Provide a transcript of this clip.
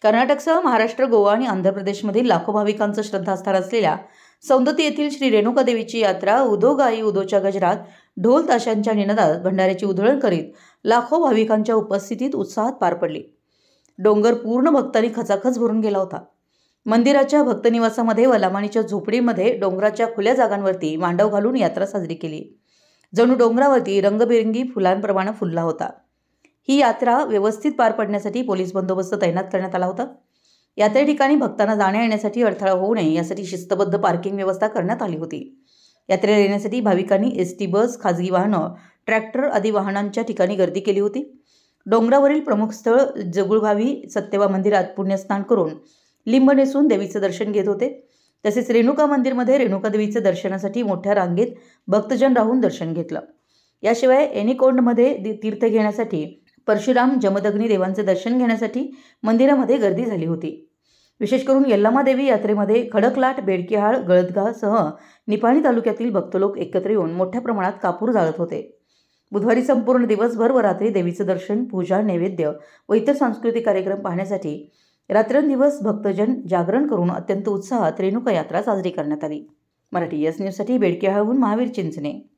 कर्नाटकसह महाराष्ट्र, गोवा आणि आंध्र प्रदेशमधील लाखो भाविकांचं श्रद्धास्थान असलेल्या सौंदत्ती येथील श्री रेणुका देवीची यात्रा उदो गाई उदोच्या गजरात, ढोल ताशांच्या निनादात भंडाऱ्याची उधळण करीत लाखो भाविकांच्या उपस्थितीत उत्साहात पार पडली. डोंगर पूर्ण भक्तांनी खचाखच भरून गेला होता. मंदिराच्या भक्तनिवासामध्ये व लामाणीच्या झोपडीमध्ये डोंगराच्या खुल्या जागांवरती मांडव घालून यात्रा साजरी केली. जणू डोंगरावरती रंगबेरंगी फुलांप्रमाणे फुलला होता. ही यात्रा व्यवस्थित पार पडण्यासाठी पोलीस बंदोबस्त तैनात करण्यात आला होता. यात्रे ठिकाणी भक्तांना जाण्या येण्यासाठी अडथळा होऊ नये यासाठी शिस्तबद्ध पार्किंग व्यवस्था करण्यात आली होती. यात्रेला येण्यासाठी भाविकांनी एसटी बस, खाजगी वाहनं, ट्रॅक्टर आदी वाहनांच्या ठिकाणी गर्दी केली होती. डोंगरावरील प्रमुख स्थळ जगुळभावी सत्यवा मंदिरात पुण्यस्नान करून लिंब नेसून देवीचे दर्शन घेत होते. तसेच रेणुका मंदिरमध्ये रेणुका देवीचे दर्शनासाठी मोठ्या रांगेत भक्तजन राहून दर्शन घेतलं. याशिवाय एनिकोंडमध्ये तीर्थ घेण्यासाठी परशुराम, जमदग्नी देवांचे दर्शन घेण्यासाठी मंदिरामध्ये गर्दी झाली होती. विशेष करून यल्लामा देवी यात्रेमध्ये खडकलाट, बेडकिहाळ, गळदगासह निपाणी तालुक्यातील भक्तलोक एकत्र येऊन मोठ्या प्रमाणात कापूर जाळत होते. बुधवारी संपूर्ण दिवसभर व रात्री देवीचं दर्शन, पूजा, नैवेद्य व इतर सांस्कृतिक कार्यक्रम पाहण्यासाठी रात्रंदिवस भक्तजन जागरण करून अत्यंत उत्साहात रेणुका यात्रा साजरी करण्यात आली. मराठी एस न्यूजसाठी बेडकिहाळहून महावीर चिंचणे.